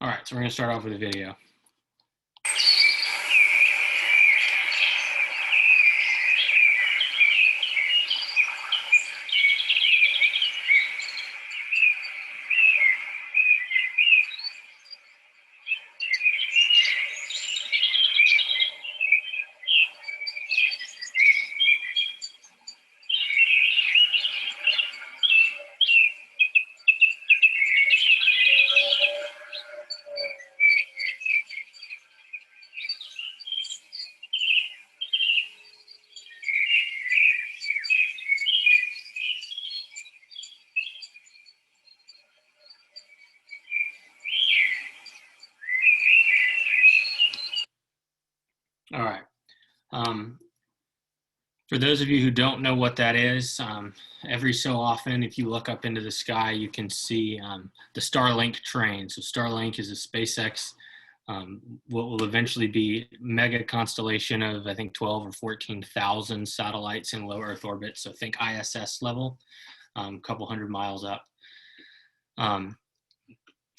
All right, so we're going to start off with a video. All right. For those of you who don't know what that is, every so often, if you look up into the sky, you can see the Starlink train. So Starlink is a SpaceX, what will eventually be mega constellation of, I think, 12 or 14,000 satellites in low Earth orbit. So think ISS level, a couple hundred miles up.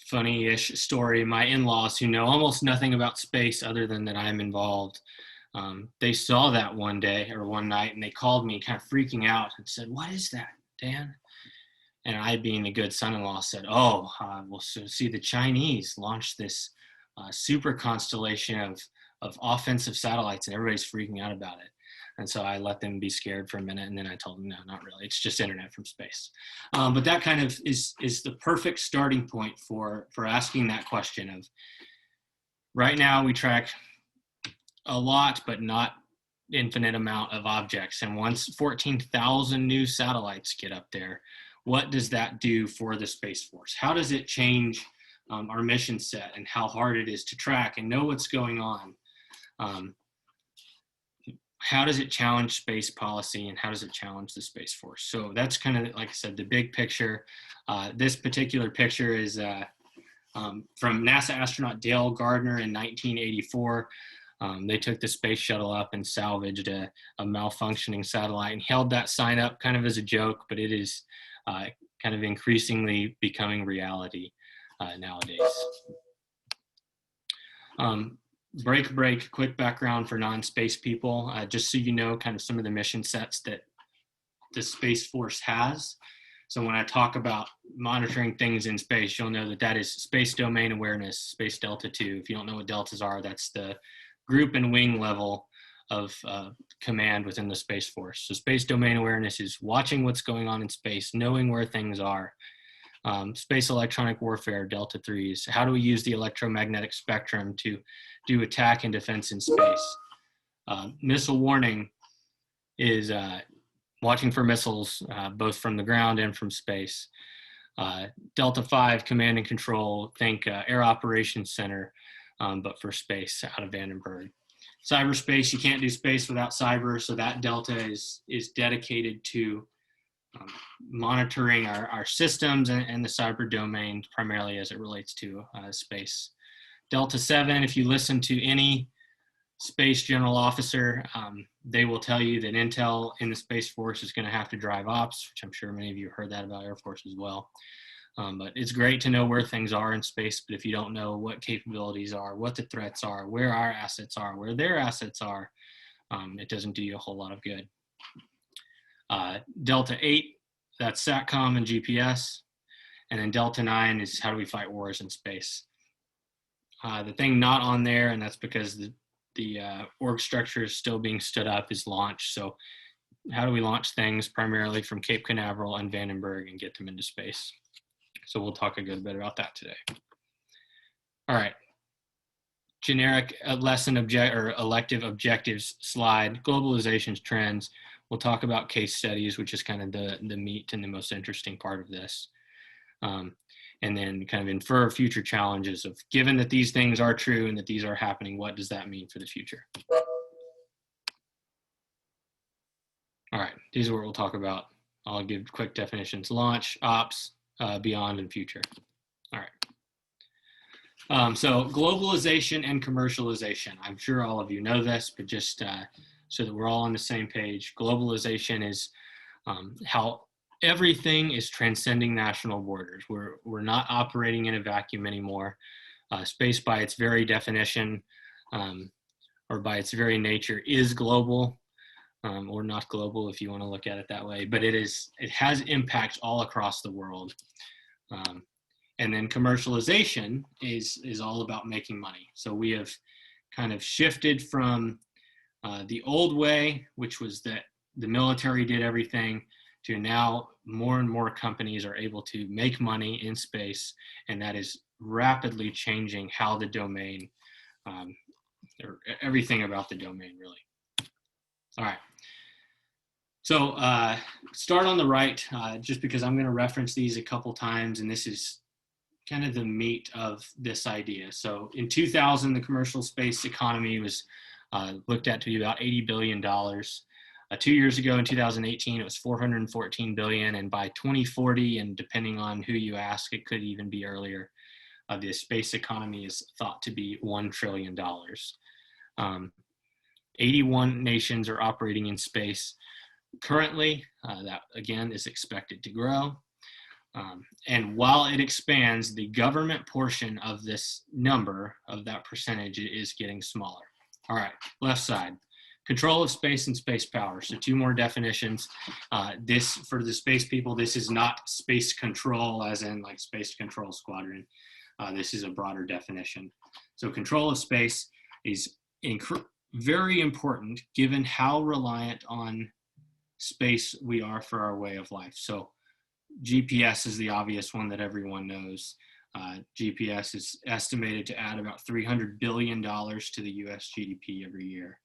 Funny-ish story, my in-laws, who know almost nothing about space other than that I'm involved, they saw that one day or one night and they called me kind of freaking out and said, "What is that, Dan?" And I, being a good son-in-law, said, "Oh, we'll see the Chinese launch this super constellation of offensive satellites and everybody's freaking out about it." And so I let them be scared for a minute, and then I told them, no, not really. It's just internet from space. But that kind of is the perfect starting point for asking that question of, right now we track a lot, but not infinite amount of objects. And once 14,000 new satellites get up there, what does that do for the Space Force? How does it change our mission set and how hard it is to track and know what's going on? How does it challenge space policy and how does it challenge the Space Force? So that's kind of, like I said, the big picture. This particular picture is from NASA astronaut Dale Gardner in 1984. They took the space shuttle up and salvaged a malfunctioning satellite and held that sign up kind of as a joke, but it is kind of increasingly becoming reality nowadays. Quick background for non-space people, just so you know kind of some of the mission sets that the Space Force has. So when I talk about monitoring things in space, you'll know that is space domain awareness, space delta 2. If you don't know what deltas are, that's the group and wing level of command within the Space Force. So space domain awareness is watching what's going on in space, knowing where things are. Space electronic warfare, delta 3s. How do we use the electromagnetic spectrum to do attack and defense in space? Missile warning is watching for missiles, both from the ground and from space. Delta 5, command and control, think Air Operations Center, but for space out of Vandenberg. Cyberspace, you can't do space without cyber, so that delta is dedicated to monitoring our systems and the cyber domain, primarily as it relates to space. Delta 7, if you listen to any space general officer, they will tell you that intel in the Space Force is going to have to drive ops, which I'm sure many of you have heard that about Air Force as well. But it's great to know where things are in space, but if you don't know what capabilities are, what the threats are, where our assets are, where their assets are, it doesn't do you a whole lot of good. Delta 8, that's SATCOM and GPS. And then Delta 9 is how do we fight wars in space. The thing not on there, and that's because the org structure is still being stood up, is launch. So how do we launch things primarily from Cape Canaveral and Vandenberg and get them into space? So we'll talk a good bit about that today. All right. Generic lesson elective objectives slide, globalization trends. We'll talk about case studies, which is kind of the meat and the most interesting part of this. And then kind of infer future challenges of, given that these things are true and that these are happening, what does that mean for the future? All right, these are what we'll talk about. I'll give quick definitions: launch, ops, beyond, and future. All right. So globalization and commercialization. I'm sure all of you know this, but just so that we're all on the same page, globalization is how everything is transcending national borders. We're not operating in a vacuum anymore. Space by its very definition, or by its very nature, is global, or not global if you want to look at it that way, but it has impact all across the world. And then commercialization is all about making money. So we have kind of shifted from the old way, which was that the military did everything, to now more and more companies are able to make money in space, and that is rapidly changing how the domain, or everything about the domain, really. All right. So start on the right, just because I'm going to reference these a couple times, and this is kind of the meat of this idea. So in 2000, the commercial space economy was looked at to be about $80 billion. 2 years ago, in 2018, it was $414 billion, and by 2040, and depending on who you ask, it could even be earlier, the space economy is thought to be $1 trillion. 81 nations are operating in space currently. That, again, is expected to grow. And while it expands, the government portion of this number, of that percentage, is getting smaller. All right, left side. Control of space and space power. So 2 more definitions. This, for the space people, this is not space control as in like Space Control Squadron. This is a broader definition. So control of space is very important given how reliant on space we are for our way of life. So GPS is the obvious one that everyone knows. GPS is estimated to add about $300 billion to the US GDP every year.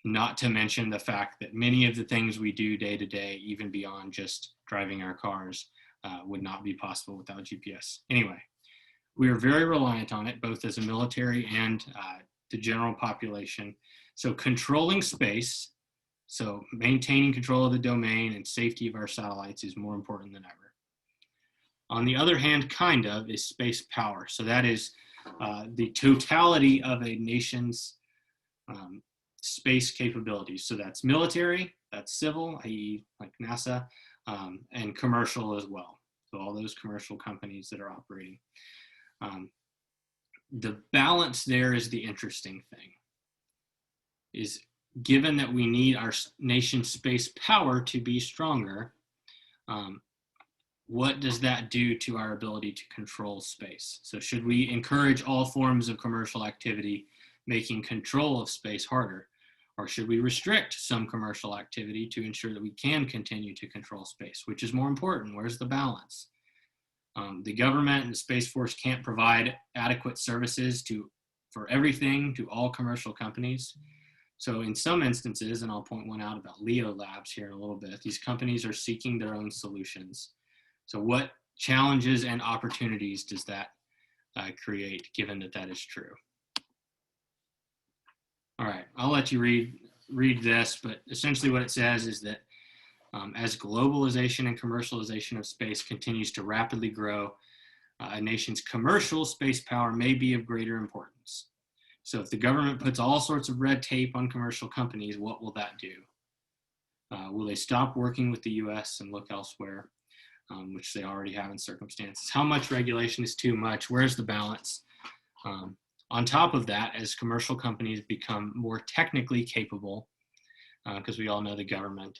Not to mention the fact that many of the things we do day to day, even beyond just driving our cars, would not be possible without GPS. Anyway, we are very reliant on it, both as a military and the general population. So controlling space, so maintaining control of the domain and safety of our satellites, is more important than ever. On the other hand, kind of, is space power. So that is the totality of a nation's space capabilities. So that's military, that's civil, i.e. like NASA, and commercial as well. So all those commercial companies that are operating. The balance there is the interesting thing. Is given that we need our nation's space power to be stronger, what does that do to our ability to control space? So should we encourage all forms of commercial activity, making control of space harder? Or should we restrict some commercial activity to ensure that we can continue to control space? Which is more important? Where's the balance? The government and the Space Force can't provide adequate services for everything to all commercial companies. So in some instances, and I'll point one out about Leo Labs here in a little bit, these companies are seeking their own solutions. So what challenges and opportunities does that create, given that that is true? All right, I'll let you read this, but essentially what it says is that as globalization and commercialization of space continues to rapidly grow, a nation's commercial space power may be of greater importance. So if the government puts all sorts of red tape on commercial companies, what will that do? Will they stop working with the US and look elsewhere, which they already have in circumstances? How much regulation is too much? Where's the balance? On top of that, as commercial companies become more technically capable, because we all know the government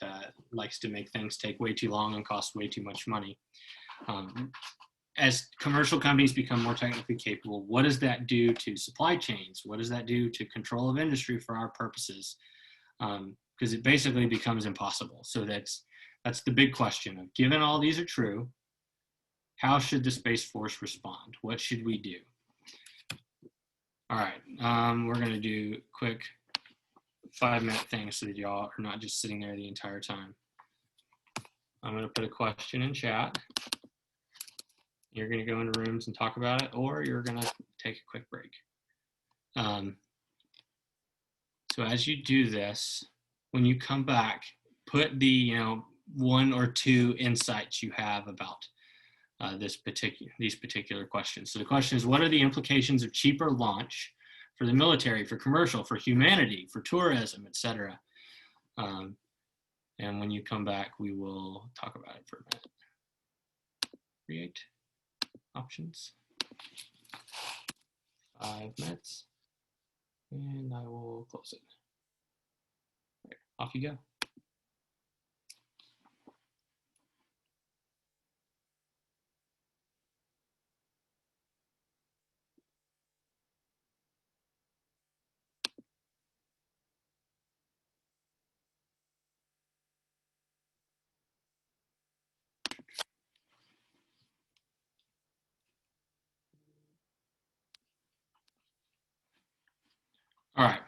likes to make things take way too long and cost way too much money. As commercial companies become more technically capable, what does that do to supply chains? What does that do to control of industry for our purposes? Because it basically becomes impossible. So that's the big question of, given all these are true, how should the Space Force respond? What should we do? All right, we're gonna do quick 5-minute things so that y'all are not just sitting there the entire time. I'm gonna put a question in chat. You're gonna go into rooms and talk about it, or you're gonna take a quick break. So as you do this, when you come back, put the 1 or 2 insights you have about these particular questions. So the question is, what are the implications of cheaper launch for the military, for commercial, for humanity, for tourism, etc.? And when you come back, we will talk about it for a minute. Create options. minutes, and I will close it. Right, off you go. All right.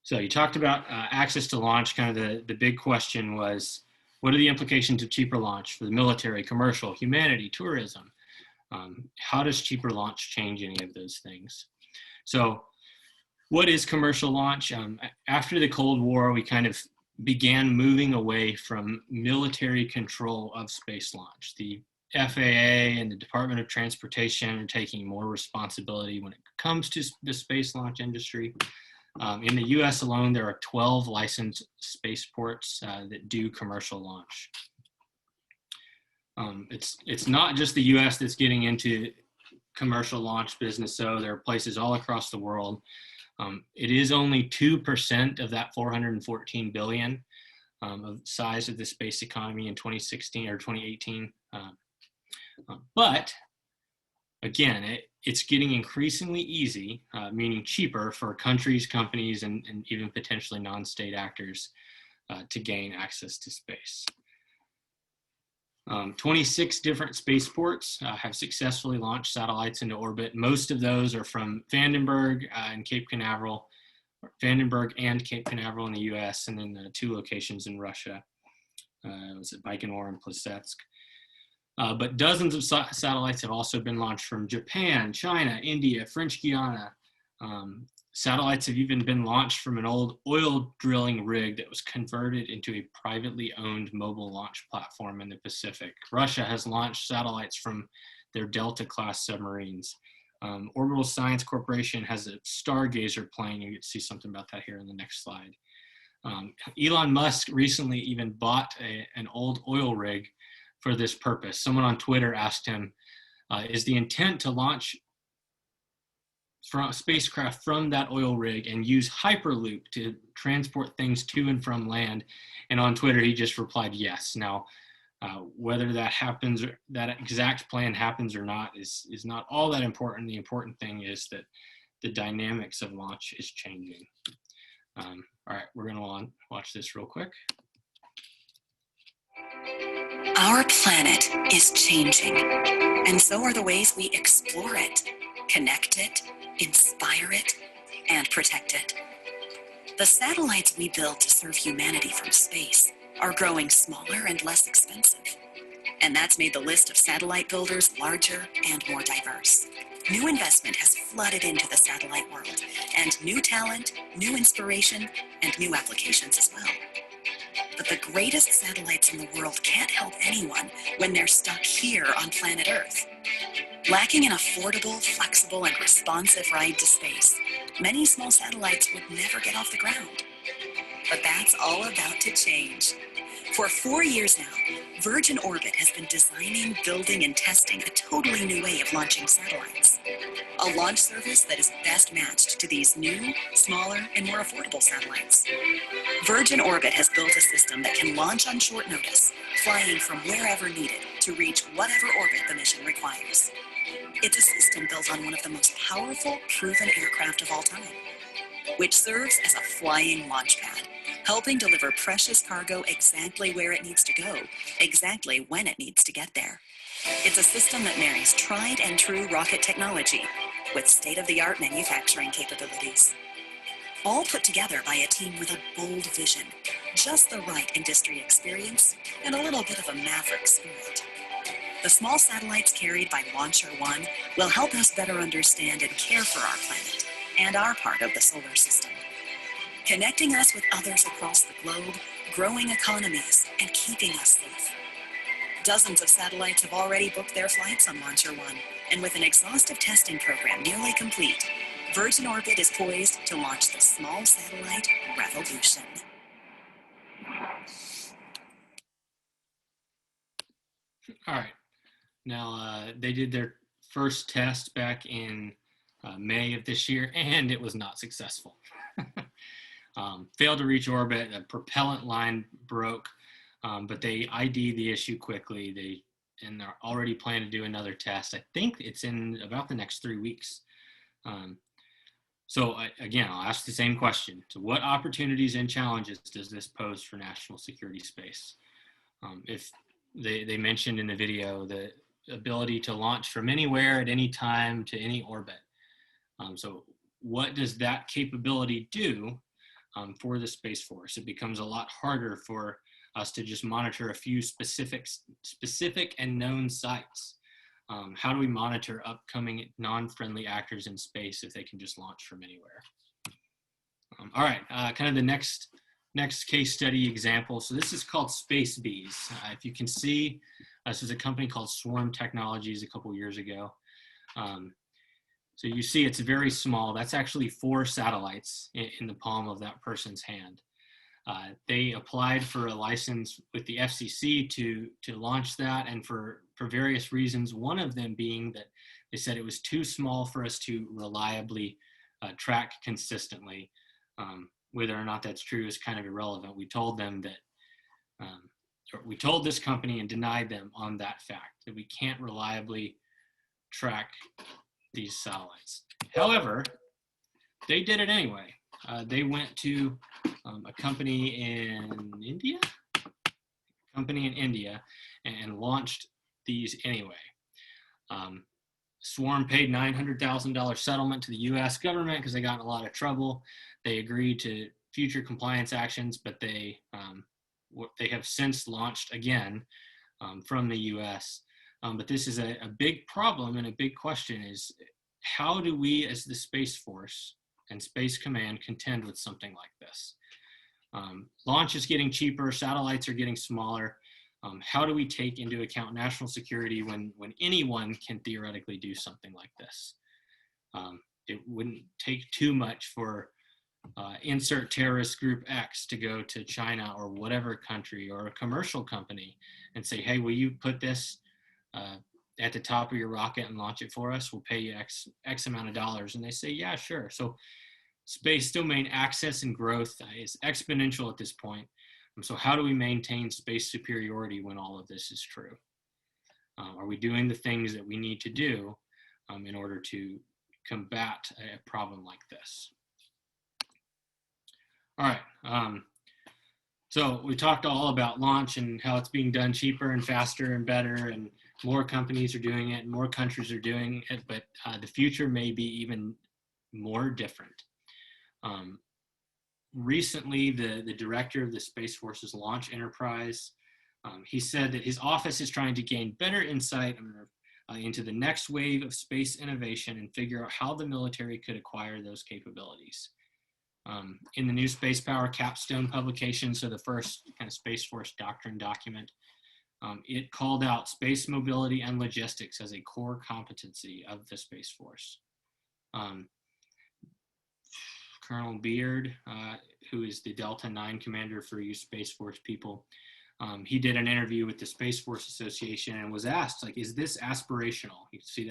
So you talked about access to launch. Kind of the big question was, what are the implications of cheaper launch for the military, commercial, humanity, tourism? How does cheaper launch change any of those things? So what is commercial launch? After the Cold War, we kind of began moving away from military control of space launch. The FAA and the Department of Transportation are taking more responsibility when it comes to the space launch industry. In the US alone, there are 12 licensed spaceports that do commercial launch. It's not just the US that's getting into commercial launch business, so there are places all across the world. It is only 2% of that 414 billion of size of the space economy in 2016 or 2018. But again, it's getting increasingly easy, meaning cheaper for countries, companies, and even potentially non-state actors to gain access to space. 26 different spaceports have successfully launched satellites into orbit. Most of those are from Vandenberg and Cape Canaveral, Vandenberg and Cape Canaveral in the US, and then 2 locations in Russia. Was it Baikonur and Plesetsk? But dozens of satellites have also been launched from Japan, China, India, French Guiana. Satellites have even been launched from an old oil drilling rig that was converted into a privately owned mobile launch platform in the Pacific. Russia has launched satellites from their Delta-class submarines. Orbital Science Corporation has a Stargazer plane. You can see something about that here in the next slide. Elon Musk recently even bought an old oil rig for this purpose. Someone on Twitter asked him, is the intent to launch from spacecraft from that oil rig and use Hyperloop to transport things to and from land? And on Twitter, he just replied, yes. Now, whether that happens, that exact plan happens or not is not all that important. The important thing is that the dynamics of launch is changing. All right, we're gonna watch this real quick. Our planet is changing, and so are the ways we explore it, connect it, inspire it, and protect it. The satellites we build to serve humanity from space are growing smaller and less expensive. And that's made the list of satellite builders larger and more diverse. New investment has flooded into the satellite world, and new talent, new inspiration, and new applications as well. But the greatest satellites in the world can't help anyone when they're stuck here on planet Earth. Lacking an affordable, flexible, and responsive ride to space, many small satellites would never get off the ground. But that's all about to change. For 4 years now, Virgin Orbit has been designing, building, and testing a totally new way of launching satellites. A launch service that is best matched to these new, smaller, and more affordable satellites. Virgin Orbit has built a system that can launch on short notice, flying from wherever needed to reach whatever orbit the mission requires. It's a system built on one of the most powerful, proven aircraft of all time, which serves as a flying launch pad, helping deliver precious cargo exactly where it needs to go, exactly when it needs to get there. It's a system that marries tried and true rocket technology with state-of-the-art manufacturing capabilities. All put together by a team with a bold vision, just the right industry experience, and a little bit of a maverick spirit. The small satellites carried by Launcher One will help us better understand and care for our planet and our part of the solar system, connecting us with others across the globe, growing economies, and keeping us safe. Dozens of satellites have already booked their flights on Launcher One, and with an exhaustive testing program nearly complete, Virgin Orbit is poised to launch the small satellite revolution. All right. Now, they did their first test back in May of this year, and it was not successful. Failed to reach orbit, a propellant line broke, but they ID'd the issue quickly. They're already planning to do another test. I think it's in about the next 3 weeks. So again, I'll ask the same question. So what opportunities and challenges does this pose for national security space? If they mentioned in the video the ability to launch from anywhere at any time to any orbit. So what does that capability do for the Space Force? It becomes a lot harder for us to just monitor a few specific and known sites. How do we monitor upcoming non-friendly actors in space if they can just launch from anywhere? All right, kind of the next case study example. So this is called Space Bees. If you can see, this is a company called Swarm Technologies a couple years ago. So you see it's very small. That's actually 4 satellites in the palm of that person's hand. They applied for a license with the FCC to launch that, and for various reasons, one of them being that they said it was too small for us to reliably track consistently. Whether or not that's true is kind of irrelevant. We told them that, we told this company and denied them on that fact, that we can't reliably track these satellites. However, they did it anyway. They went to a company in India and launched these anyway. Swarm paid $900,000 settlement to the US government because they got in a lot of trouble. They agreed to future compliance actions, but they have since launched again from the US. But this is a big problem, and a big question is, how do we as the Space Force and Space Command contend with something like this? Launch is getting cheaper, satellites are getting smaller. How do we take into account national security when anyone can theoretically do something like this? It wouldn't take too much for insert terrorist group X to go to China or whatever country or a commercial company and say, hey, will you put this at the top of your rocket and launch it for us? We'll pay you X amount of dollars. And they say, yeah, sure. So space domain access and growth is exponential at this point. So how do we maintain space superiority when all of this is true? Are we doing the things that we need to do in order to combat a problem like this? All right. So we talked all about launch and how it's being done cheaper and faster and better, and more companies are doing it and more countries are doing it, but the future may be even more different. Recently, the director of the Space Force's launch enterprise, he said that his office is trying to gain better insight into the next wave of space innovation and figure out how the military could acquire those capabilities. In the new Space Power Capstone publication, so the first kind of Space Force doctrine document, it called out space mobility and logistics as a core competency of the Space Force. Colonel Beard, who is the Delta 9 commander for you Space Force people, he did an interview with the Space Force Association and was asked, like, is this aspirational? You can see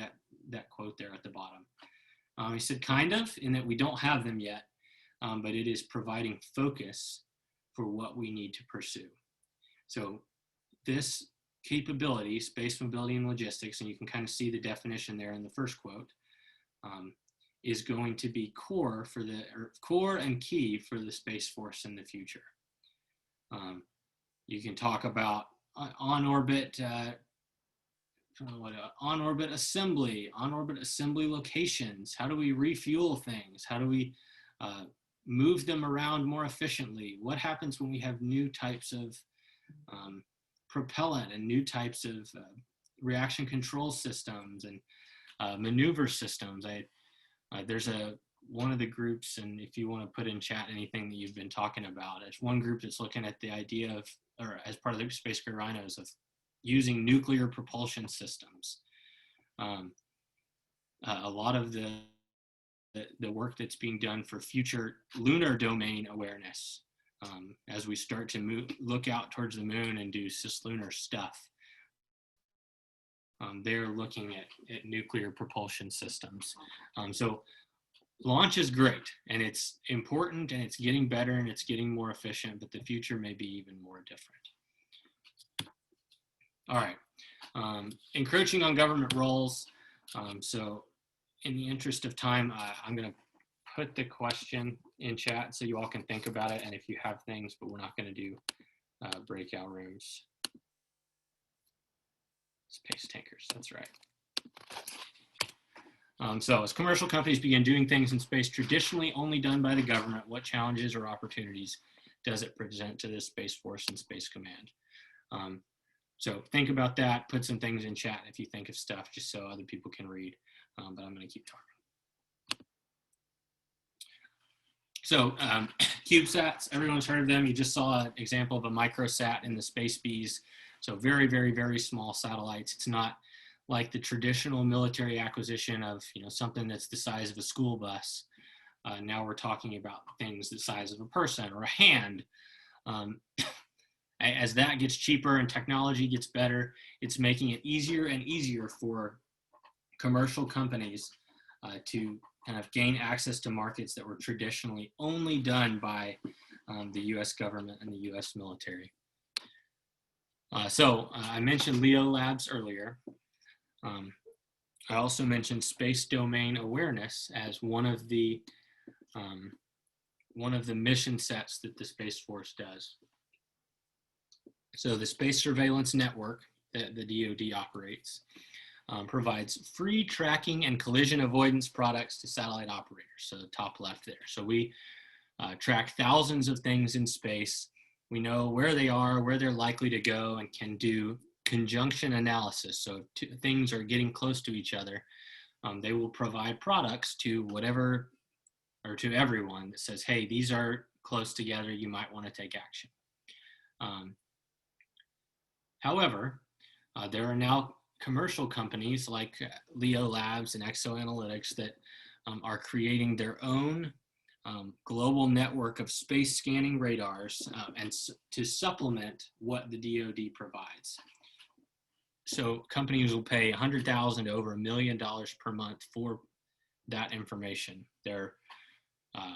that quote there at the bottom. He said, kind of, in that we don't have them yet, but it is providing focus for what we need to pursue. So this capability, space mobility and logistics, and you can kind of see the definition there in the first quote, is going to be core and key for the Space Force in the future. You can talk about on-orbit assembly locations. How do we refuel things? How do we move them around more efficiently? What happens when we have new types of propellant and new types of reaction control systems and maneuver systems? There's one of the groups, and if you want to put in chat anything that you've been talking about, it's one group that's looking at the idea of, or as part of the Space Gray Rhinos, of using nuclear propulsion systems. A lot of the work that's being done for future lunar domain awareness, as we start to look out towards the moon and do cislunar stuff. they're looking at nuclear propulsion systems. So launch is great, and it's important, and it's getting better, and it's getting more efficient, but the future may be even more different. All right, encroaching on government roles. So in the interest of time, I'm going to put the question in chat so you all can think about it, and if you have things, but we're not going to do breakout rooms. Space tankers, that's right. So as commercial companies begin doing things in space traditionally only done by the government, what challenges or opportunities does it present to the Space Force and Space Command? So think about that, put some things in chat if you think of stuff, just so other people can read, but I'm going to keep talking. So CubeSats, everyone's heard of them. You just saw an example of a microsat in the Space Bees. So very, very, very small satellites. It's not like the traditional military acquisition of something that's the size of a school bus. Now we're talking about things the size of a person or a hand. As that gets cheaper and technology gets better, it's making it easier and easier for commercial companies to kind of gain access to markets that were traditionally only done by the US government and the US military. So I mentioned LEO labs earlier. I also mentioned space domain awareness as one of the mission sets that the Space Force does. So the Space Surveillance Network that the DoD operates provides free tracking and collision avoidance products to satellite operators. So the top left there. So we track thousands of things in space. We know where they are, where they're likely to go, and can do conjunction analysis. So if things are getting close to each other, they will provide products to whatever, or to everyone that says, hey, these are close together, you might want to take action. However, there are now commercial companies like Leo Labs and Exo Analytics that are creating their own global network of space scanning radars and to supplement what the DoD provides. So companies will pay $100,000 to over $1 million per month for that information. They're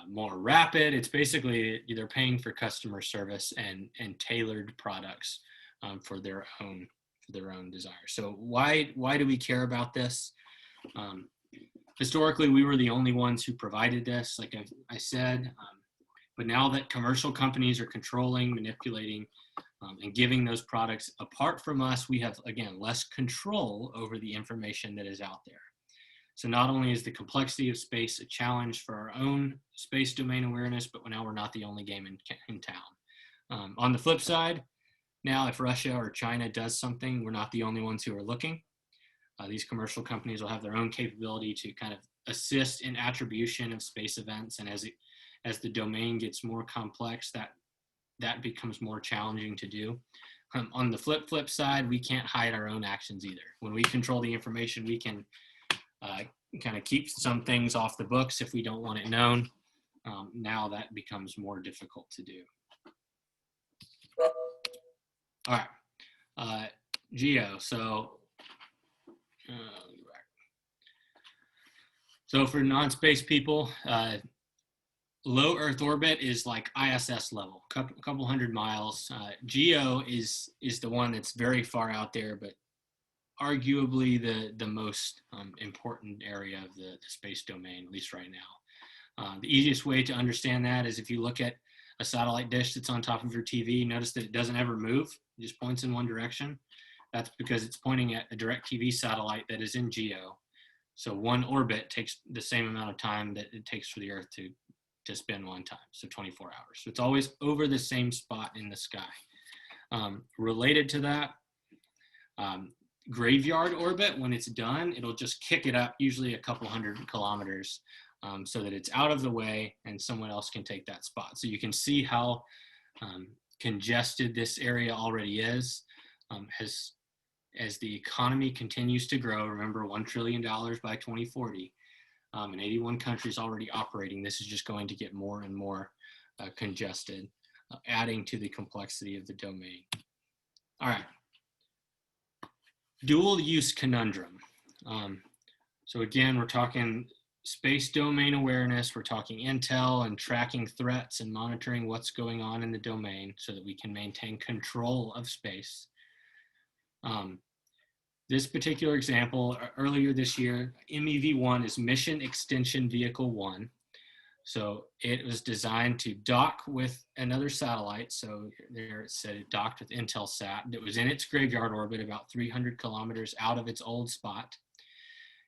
more rapid. It's basically they're paying for customer service and tailored products for their own desire. So why do we care about this? Historically, we were the only ones who provided this, like I said, but now that commercial companies are controlling, manipulating, and giving those products apart from us, we have, again, less control over the information that is out there. So not only is the complexity of space a challenge for our own space domain awareness, but now we're not the only game in town. On the flip side, now if Russia or China does something, we're not the only ones who are looking. These commercial companies will have their own capability to kind of assist in attribution of space events, and as the domain gets more complex, that becomes more challenging to do. On the flip side, we can't hide our own actions either. When we control the information, we can kind of keep some things off the books if we don't want it known. Now that becomes more difficult to do. All right, GEO. So for non-space people, low Earth orbit is like ISS level, a couple hundred miles. GEO is the one that's very far out there, but arguably the most important area of the space domain, at least right now. The easiest way to understand that is if you look at a satellite dish that's on top of your TV, notice that it doesn't ever move, it just points in one direction. That's because it's pointing at a direct TV satellite that is in GEO. So one orbit takes the same amount of time that it takes for the Earth to spin one time, so 24 hours. So it's always over the same spot in the sky. Related to that, graveyard orbit, when it's done, it'll just kick it up, usually a couple hundred kilometers, so that it's out of the way and someone else can take that spot. So you can see how congested this area already is. As the economy continues to grow, remember $1 trillion by 2040, and 81 countries already operating, this is just going to get more and more congested, adding to the complexity of the domain. All right. Dual use conundrum. So again, we're talking space domain awareness, we're talking intel and tracking threats and monitoring what's going on in the domain so that we can maintain control of space. This particular example, earlier this year, MEV-1 is Mission Extension Vehicle 1. So it was designed to dock with another satellite. So there it said it docked with Intelsat. It was in its graveyard orbit about 300 kilometers out of its old spot.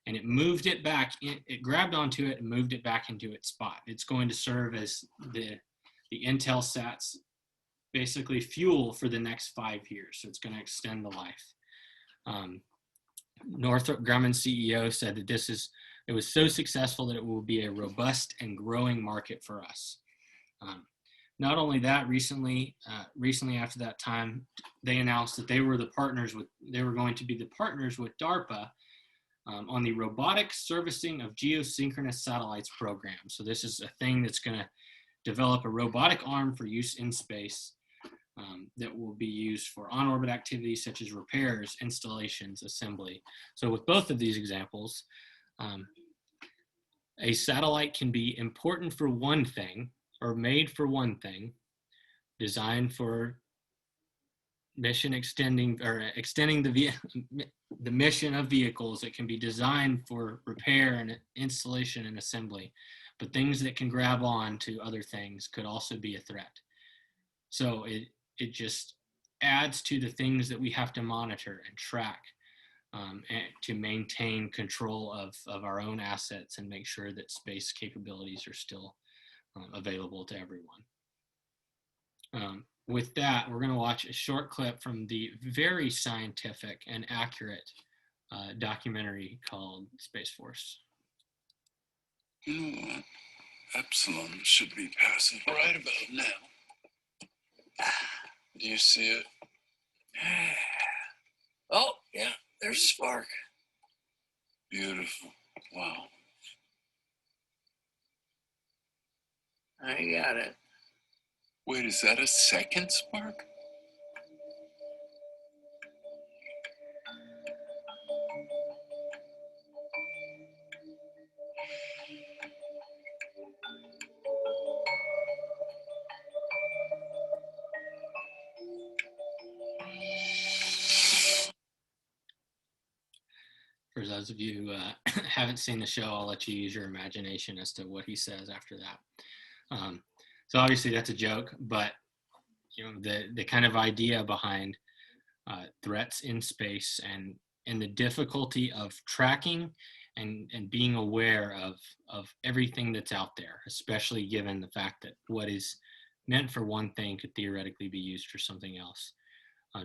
And it moved it back, it grabbed onto it and moved it back into its spot. It's going to serve as the Intelsat's basically fuel for the next 5 years. So it's going to extend the life. Northrop Grumman CEO said that it was so successful that it will be a robust and growing market for us. Not only that, recently after that time, they announced that they were going to be the partners with DARPA on the Robotic Servicing of Geosynchronous Satellites program. So this is a thing that's going to develop a robotic arm for use in space that will be used for on-orbit activities such as repairs, installations, assembly. So with both of these examples, a satellite can be important for one thing or made for one thing, designed for mission extending the mission of vehicles. It can be designed for repair and installation and assembly, but things that can grab on to other things could also be a threat. So it just adds to the things that we have to monitor and track and to maintain control of our own assets and make sure that space capabilities are still available to everyone. With that, we're going to watch a short clip from the very scientific and accurate documentary called Space Force. You know what? Epsilon should be passing right about now. Do you see it? Oh, yeah, there's a spark. Beautiful. Wow. I got it. Wait, is that a second spark? For those of you who haven't seen the show, I'll let you use your imagination as to what he says after that. So obviously that's a joke, but you know the kind of idea behind threats in space and the difficulty of tracking and being aware of everything that's out there, especially given the fact that what is meant for one thing could theoretically be used for something else.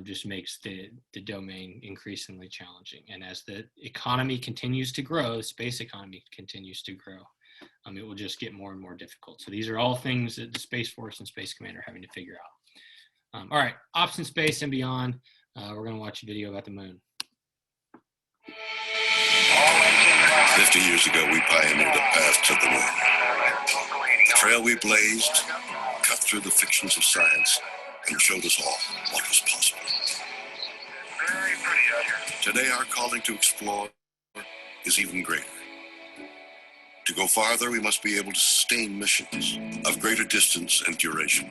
Just makes the domain increasingly challenging. And as the economy continues to grow, the space economy continues to grow, it will just get more and more difficult. So these are all things that the Space Force and Space Command are having to figure out. All right, ops in space and beyond. We're going to watch a video about the moon. 50 years ago, we pioneered a path to the moon. The trail we blazed cut through the fictions of science and showed us all what was possible. Very pretty out here. Today, our calling to explore is even greater. To go farther, we must be able to sustain missions of greater distance and duration.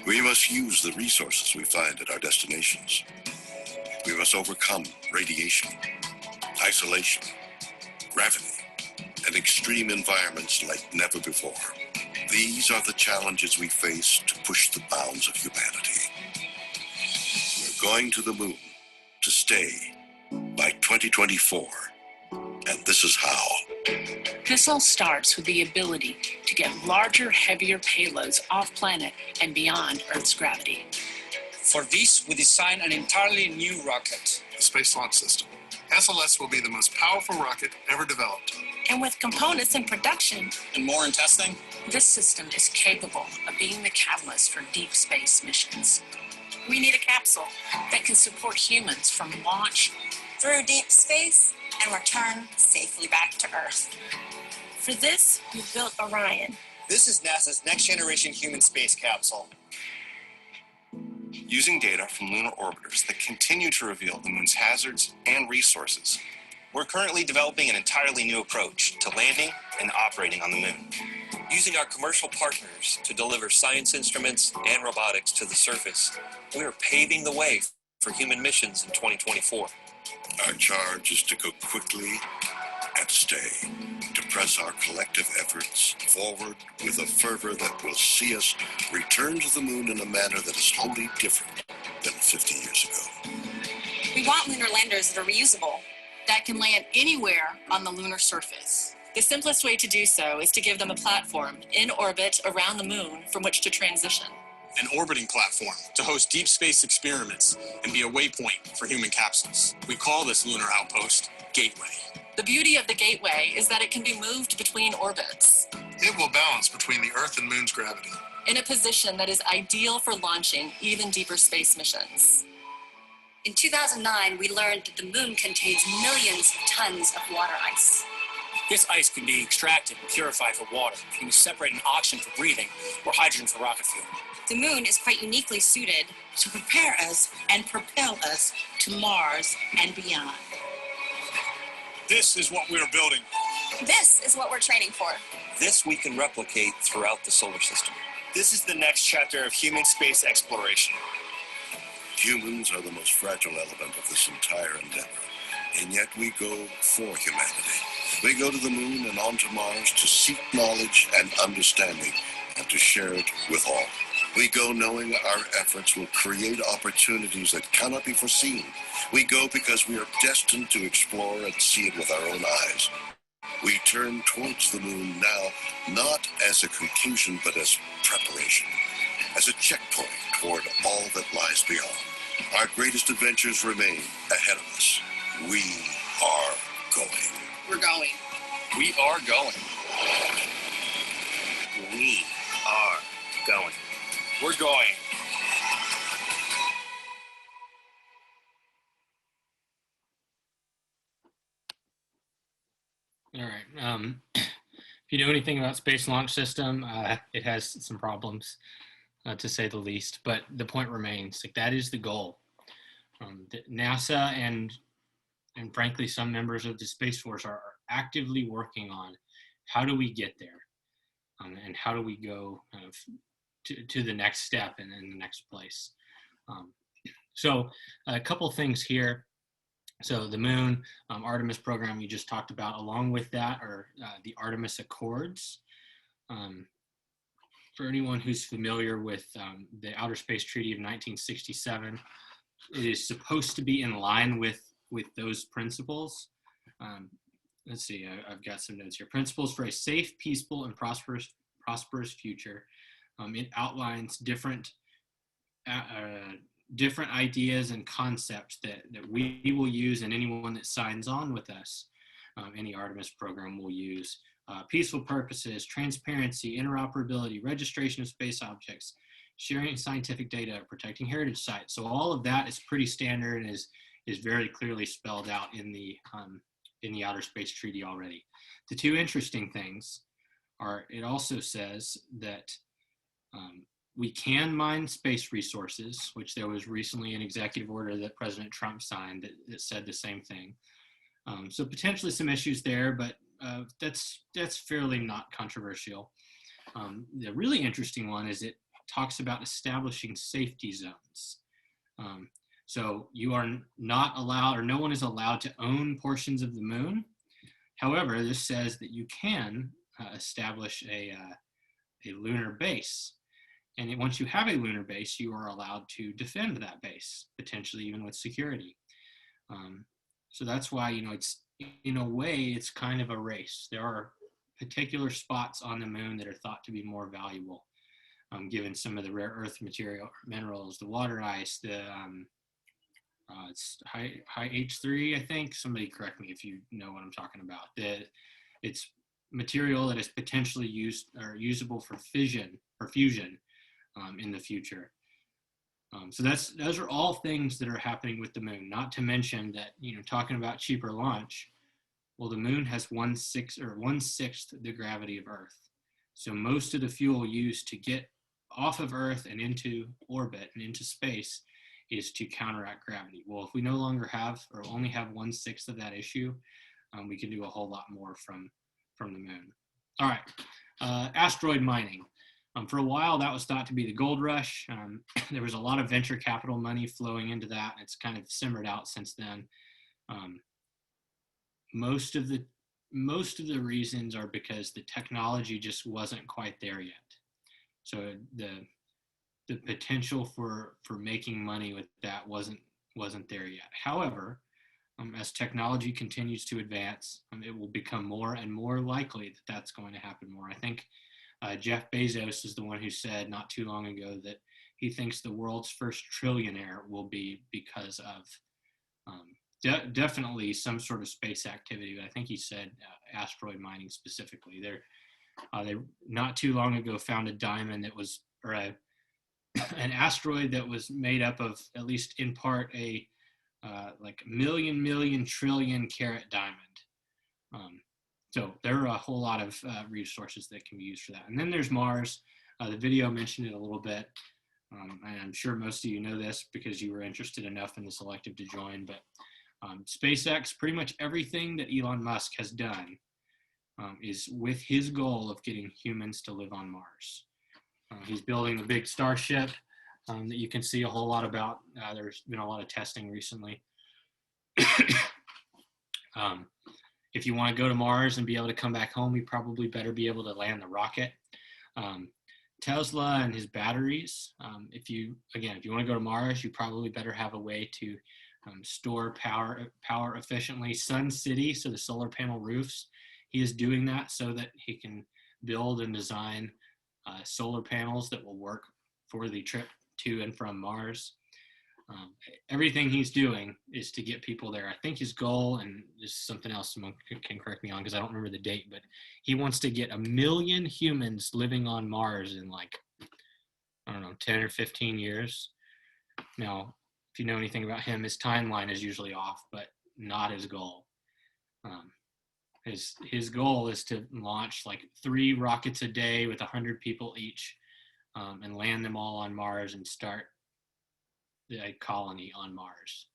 We must use the resources we find at our destinations. We must overcome radiation, isolation, gravity, and extreme environments like never before. These are the challenges we face to push the bounds of humanity. We're going to the moon to stay by 2024, and this is how. This all starts with the ability to get larger, heavier payloads off planet and beyond Earth's gravity. For this, we designed an entirely new rocket. The Space Launch System. SLS will be the most powerful rocket ever developed. And with components in production And more in testing? This system is capable of being the catalyst for deep space missions. we need a capsule that can support humans from launch through deep space and return safely back to Earth. For this, we built Orion. This is NASA's next generation human space capsule. Using data from lunar orbiters that continue to reveal the moon's hazards and resources, we're currently developing an entirely new approach to landing and operating on the moon. Using our commercial partners to deliver science instruments and robotics to the surface, we are paving the way for human missions in 2024. Our charge is to go quickly and stay, to press our collective efforts forward with a fervor that will see us return to the moon in a manner that is wholly different than 50 years ago. We want lunar landers that are reusable, that can land anywhere on the lunar surface. The simplest way to do so is to give them a platform in orbit around the moon from which to transition. An orbiting platform to host deep space experiments and be a waypoint for human capsules. We call this lunar outpost Gateway. The beauty of the Gateway is that it can be moved between orbits It will balance between the Earth and Moon's gravity. in a position that is ideal for launching even deeper space missions. In 2009, we learned that the moon contains millions of tons of water ice. This ice can be extracted and purified for water, and we separate an oxygen for breathing or hydrogen for rocket fuel. The moon is quite uniquely suited to prepare us and propel us to Mars and beyond. This is what we are building. This is what we're training for. This we can replicate throughout the solar system. This is the next chapter of human space exploration. Humans are the most fragile element of this entire endeavor, and yet we go for humanity. We go to the moon and onto Mars to seek knowledge and understanding and to share it with all. We go knowing our efforts will create opportunities that cannot be foreseen. We go because we are destined to explore and see it with our own eyes. We turn towards the moon now, not as a conclusion, but as preparation, as a checkpoint toward all that lies beyond. Our greatest adventures remain ahead of us. We are going. We're going. We are going. We are going. We're going. All right. If you know anything about Space Launch System, it has some problems, to say the least. But the point remains, like, that is the goal. NASA and frankly some members of the Space Force are actively working on how do we get there, and how do we go to the next step and in the next place. So a couple things here. So the moon, Artemis program you just talked about, along with that are the Artemis Accords. For anyone who's familiar with the Outer Space Treaty of 1967, it is supposed to be in line with those principles. Let's see, I've got some notes here. Principles for a safe, peaceful, and prosperous future. It outlines different ideas and concepts that we will use, and anyone that signs on with us, any Artemis program will use. Peaceful purposes, transparency, interoperability, registration of space objects, sharing scientific data, protecting heritage sites. So all of that is pretty standard and is very clearly spelled out in the Outer Space Treaty already. The two interesting things are, it also says that we can mine space resources, which there was recently an executive order that President Trump signed that said the same thing. So potentially some issues there, but that's fairly not controversial. The really interesting one is it talks about establishing safety zones. So you are not allowed, or no one is allowed to own portions of the moon. However, this says that you can establish a lunar base. And once you have a lunar base, you are allowed to defend that base, potentially even with security. So that's why, it's, in a way, it's kind of a race. There are particular spots on the moon that are thought to be more valuable, given some of the rare earth minerals, the water ice, the it's high H3, I think. Somebody correct me if you know what I'm talking about. It's material that is potentially usable for fusion in the future. So those are all things that are happening with the moon. Not to mention that, talking about cheaper launch, well, the moon has 1/6 the gravity of Earth. So most of the fuel used to get off of Earth and into orbit and into space is to counteract gravity. Well, if we no longer have or only have 1/6 of that issue, we can do a whole lot more from the moon. All right, asteroid mining. For a while, that was thought to be the gold rush. There was a lot of venture capital money flowing into that. It's kind of simmered out since then. Most of the reasons are because the technology just wasn't quite there yet. So the potential for making money with that wasn't there yet. However, as technology continues to advance, it will become more and more likely that that's going to happen more. I think Jeff Bezos is the one who said not too long ago that he thinks the world's first trillionaire will be because of definitely some sort of space activity, but I think he said asteroid mining specifically. They not too long ago found a diamond that was, or an asteroid that was made up of, at least in part, a like million trillion carat diamond. So there are a whole lot of resources that can be used for that. And then there's Mars. The video mentioned it a little bit. And I'm sure most of you know this because you were interested enough in this elective to join, but SpaceX, pretty much everything that Elon Musk has done is with his goal of getting humans to live on Mars. He's building a big starship that you can see a whole lot about. There's been a lot of testing recently. If you want to go to Mars and be able to come back home, you probably better be able to land the rocket. Tesla and his batteries, if you want to go to Mars, you probably better have a way to store power efficiently. Sun City, so the solar panel roofs, he is doing that so that he can build and design solar panels that will work for the trip to and from Mars. Everything he's doing is to get people there. I think his goal, and this is something else someone can correct me on because I don't remember the date, but he wants to get 1 million humans living on Mars in 10 or 15 years. Now, if you know anything about him, his timeline is usually off, but not his goal. His goal is to launch 3 rockets a day with 100 people each and land them all on Mars and start a colony on Mars.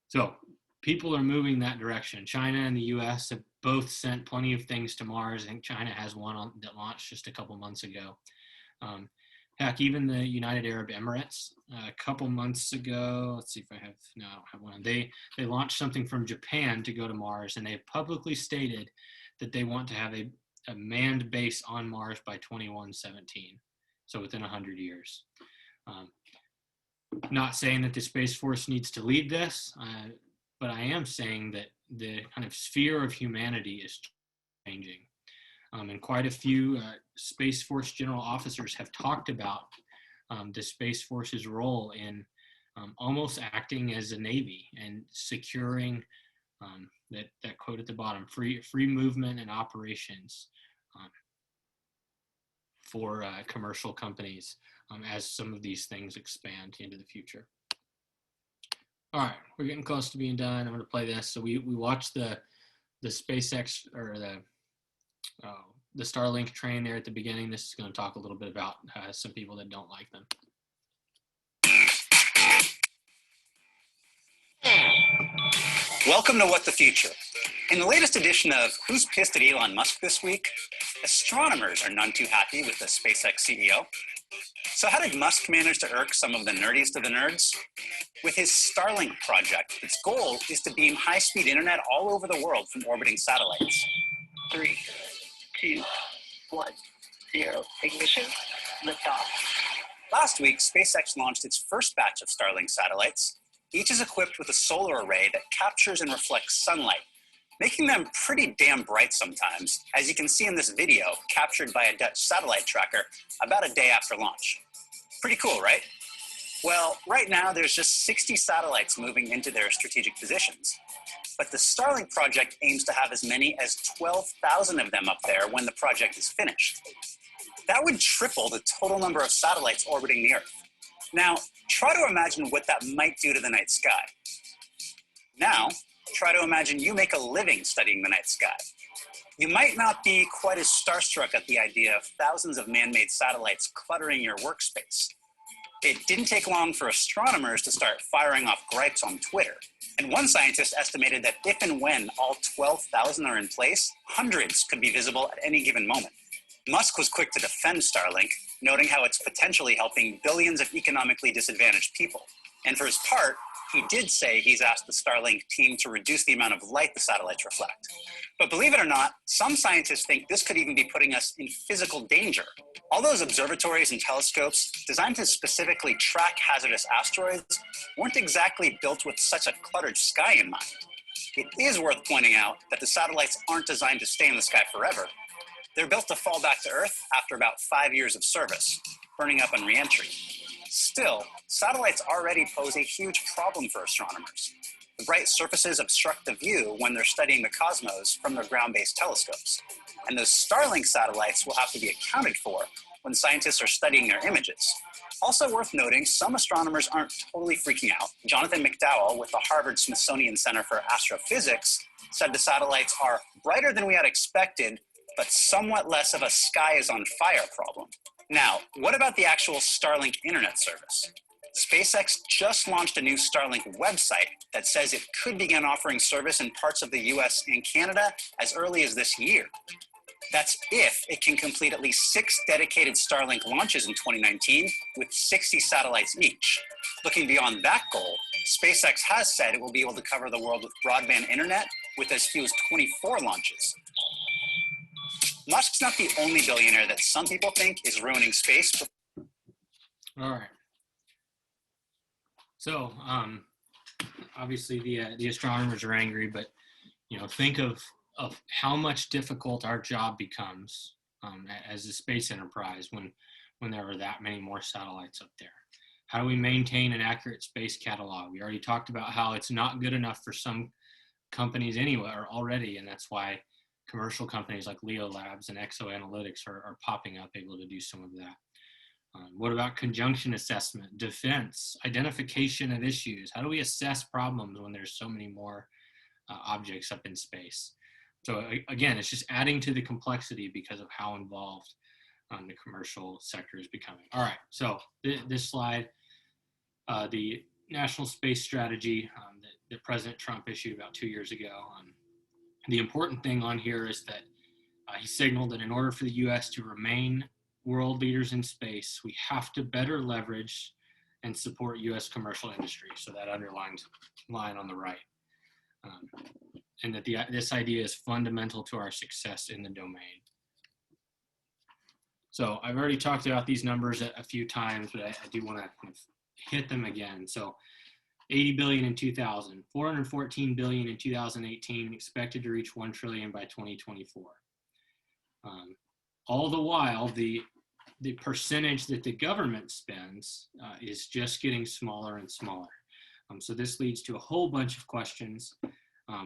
So people are moving that direction. China and the US have both sent plenty of things to Mars. I think China has one that launched just a couple months ago. Heck, even the United Arab Emirates, a couple months ago, let's see if I don't have one. They launched something from Japan to go to Mars, and they have publicly stated that they want to have a manned base on Mars by 2117, so within 100 years. Not saying that the Space Force needs to lead this, but I am saying that the kind of sphere of humanity is changing. And quite a few Space Force general officers have talked about the Space Force's role in almost acting as a Navy and securing that quote at the bottom, free movement and operations for commercial companies as some of these things expand into the future. All right, we're getting close to being done. I'm going to play this. So we watched the SpaceX or the Starlink train there at the beginning. This is going to talk a little bit about some people that don't like them. Welcome to What the Future. In the latest edition of Who's Pissed at Elon Musk This Week, astronomers are none too happy with the SpaceX CEO. So how did Musk manage to irk some of the nerdiest of the nerds? With his Starlink project, its goal is to beam high-speed internet all over the world from orbiting satellites. 3, 2, 1, 0. Ignition, liftoff. Last week, SpaceX launched its first batch of Starlink satellites. Each is equipped with a solar array that captures and reflects sunlight, making them pretty damn bright sometimes, as you can see in this video captured by a Dutch satellite tracker about a day after launch. Pretty cool, right? Well, right now there's just 60 satellites moving into their strategic positions. But the Starlink project aims to have as many as 12,000 of them up there when the project is finished. That would triple the total number of satellites orbiting the Earth. Now, try to imagine what that might do to the night sky. Now, try to imagine you make a living studying the night sky. You might not be quite as starstruck at the idea of thousands of man-made satellites cluttering your workspace. It didn't take long for astronomers to start firing off gripes on Twitter. And one scientist estimated that if and when all 12,000 are in place, hundreds could be visible at any given moment. Musk was quick to defend Starlink, noting how it's potentially helping billions of economically disadvantaged people. And for his part, he did say he's asked the Starlink team to reduce the amount of light the satellites reflect. But believe it or not, some scientists think this could even be putting us in physical danger. All those observatories and telescopes designed to specifically track hazardous asteroids weren't exactly built with such a cluttered sky in mind. It is worth pointing out that the satellites aren't designed to stay in the sky forever. They're built to fall back to Earth after about 5 years of service, burning up on re-entry. Still, satellites already pose a huge problem for astronomers. The bright surfaces obstruct the view when they're studying the cosmos from their ground-based telescopes. And those Starlink satellites will have to be accounted for when scientists are studying their images. Also worth noting, some astronomers aren't totally freaking out. Jonathan McDowell with the Harvard Smithsonian Center for Astrophysics said the satellites are brighter than we had expected, but somewhat less of a sky is on fire problem. Now, what about the actual Starlink internet service? SpaceX just launched a new Starlink website that says it could begin offering service in parts of the US and Canada as early as this year. That's if it can complete at least 6 dedicated Starlink launches in 2019 with 60 satellites each. Looking beyond that goal, SpaceX has said it will be able to cover the world with broadband internet with as few as 24 launches. Musk's not the only billionaire that some people think is ruining space. All right. So, obviously the astronomers are angry, but think of how much difficult our job becomes as a space enterprise when there are that many more satellites up there. How do we maintain an accurate space catalog? We already talked about how it's not good enough for some companies anywhere already, and that's why commercial companies like Leo Labs and Exo Analytics are popping up, able to do some of that. What about conjunction assessment, defense, identification of issues? How do we assess problems when there's so many more objects up in space? So again, it's just adding to the complexity because of how involved the commercial sector is becoming. All right, so this slide, the National Space Strategy that President Trump issued about 2 years ago. The important thing on here is that he signaled that in order for the U.S. to remain world leaders in space, we have to better leverage and support U.S. commercial industry. So that underlines line on the right. And that this idea is fundamental to our success in the domain. So I've already talked about these numbers a few times, but I do want to kind of hit them again. So 80 billion in 2000, 414 billion in 2018, expected to reach 1 trillion by 2024. All the while, the percentage that the government spends is just getting smaller and smaller. So this leads to a whole bunch of questions.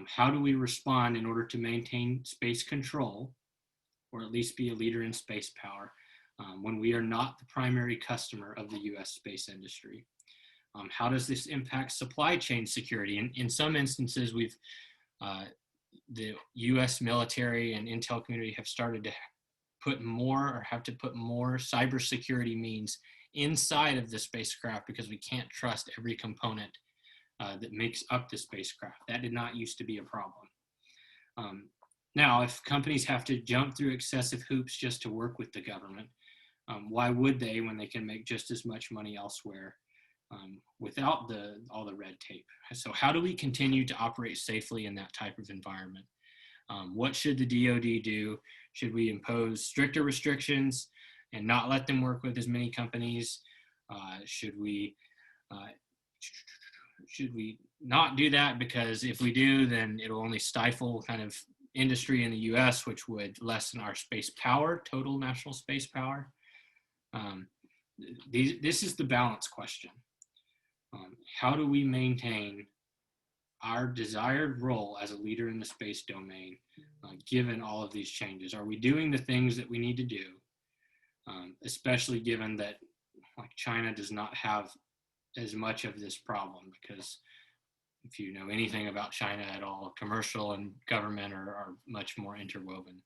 How do we respond in order to maintain space control, or at least be a leader in space power, when we are not the primary customer of the US space industry? How does this impact supply chain security? In some instances, the US military and intel community have started to put more, or have to put more cybersecurity means inside of the spacecraft because we can't trust every component that makes up the spacecraft. That did not used to be a problem. Now, if companies have to jump through excessive hoops just to work with the government, why would they when they can make just as much money elsewhere without all the red tape? So how do we continue to operate safely in that type of environment? What should the DoD do? Should we impose stricter restrictions and not let them work with as many companies? Should we not do that? Because if we do, then it'll only stifle kind of industry in the US, which would lessen our space power, total national space power. This is the balance question. How do we maintain our desired role as a leader in the space domain, given all of these changes? Are we doing the things that we need to do, especially given that China does not have as much of this problem, because if you know anything about China at all, commercial and government are much more interwoven.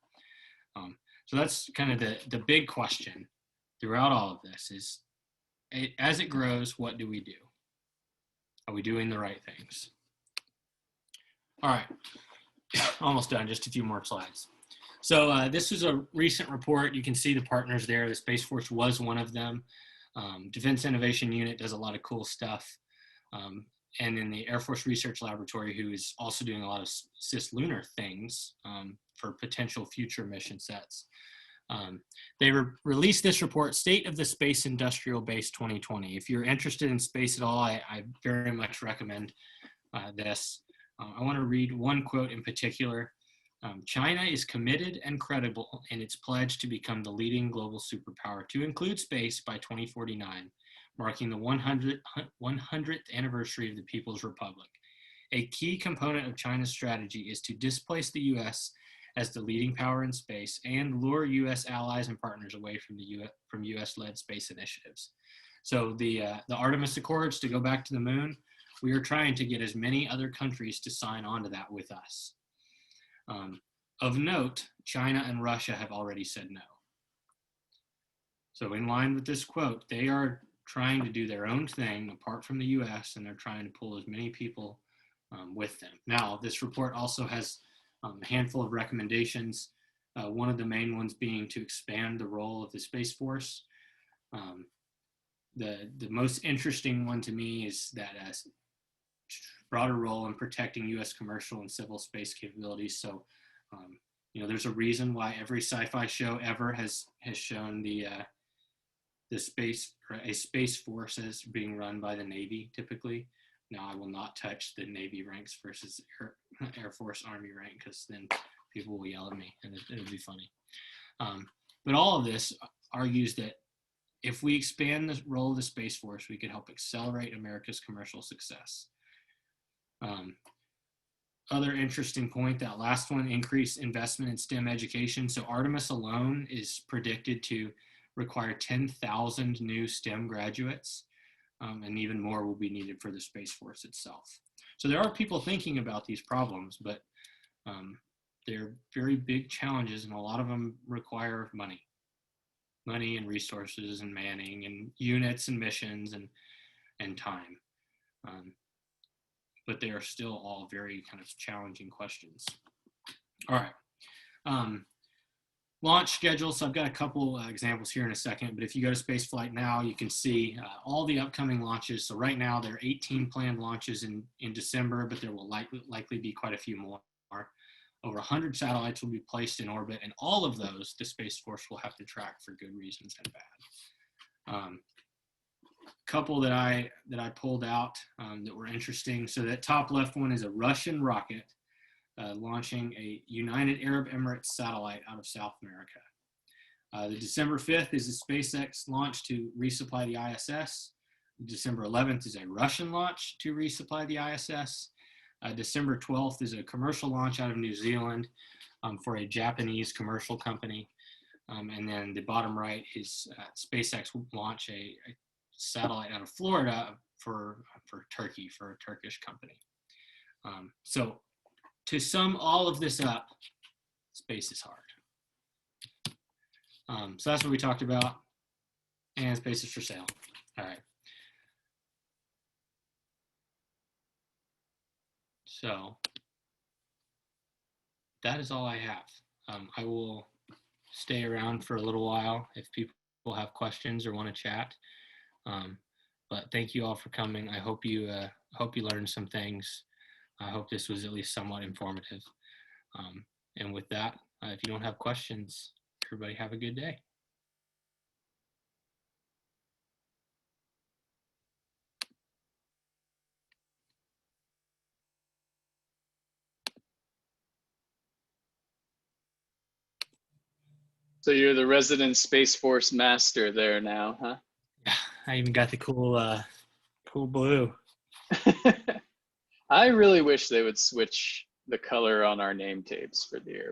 So that's kind of the big question throughout all of this is, as it grows, what do we do? Are we doing the right things? All right, almost done, just a few more slides. So this is a recent report. You can see the partners there. The Space Force was one of them. Defense Innovation Unit does a lot of cool stuff. And then the Air Force Research Laboratory, who is also doing a lot of cislunar things for potential future mission sets. They released this report, State of the Space Industrial Base 2020. If you're interested in space at all, I very much recommend this. I want to read one quote in particular. China is committed and credible in its pledge to become the leading global superpower, to include space by 2049, marking the 100th anniversary of the People's Republic. A key component of China's strategy is to displace the U.S. as the leading power in space and lure U.S. allies and partners away from U.S.-led space initiatives. So the Artemis Accords, to go back to the moon, we are trying to get as many other countries to sign on to that with us. Of note, China and Russia have already said no. So in line with this quote, they are trying to do their own thing apart from the US, and they're trying to pull as many people with them. Now, this report also has a handful of recommendations, one of the main ones being to expand the role of the Space Force. The most interesting one to me is that a broader role in protecting US commercial and civil space capabilities. So, there's a reason why every sci-fi show ever has shown a space force as being run by the Navy typically. Now, I will not touch the Navy ranks versus Air Force Army rank, because then people will yell at me and it'll be funny. But all of this argues that if we expand the role of the Space Force, we could help accelerate America's commercial success. Other interesting point, that last one, increase investment in STEM education. So Artemis alone is predicted to require 10,000 new STEM graduates, and even more will be needed for the Space Force itself. So there are people thinking about these problems, but they're very big challenges, and a lot of them require money and resources and manning and units and missions and time. But they are still all very kind of challenging questions. All right. Launch schedule. So I've got a couple examples here in a second, but if you go to Spaceflight Now, you can see all the upcoming launches. So right now there are 18 planned launches in December, but there will likely be quite a few more. Over 100 satellites will be placed in orbit, and all of those the Space Force will have to track for good reasons and bad. Couple that I pulled out that were interesting. So that top left one is a Russian rocket launching a United Arab Emirates satellite out of South America. The December 5th is a SpaceX launch to resupply the ISS. December 11th is a Russian launch to resupply the ISS. December 12th is a commercial launch out of New Zealand for a Japanese commercial company. And then the bottom right is SpaceX will launch a satellite out of Florida for Turkey, for a Turkish company. So to sum all of this up, space is hard. So that's what we talked about, and space is for sale. All right. So that is all I have. I will stay around for a little while if people have questions or want to chat. But thank you all for coming. I hope you learned some things. I hope this was at least somewhat informative. And with that, if you don't have questions, everybody have a good day. So you're the resident Space Force master there now, huh? Yeah, I even got the cool blue. I really wish they would switch the color on our name tapes for the Air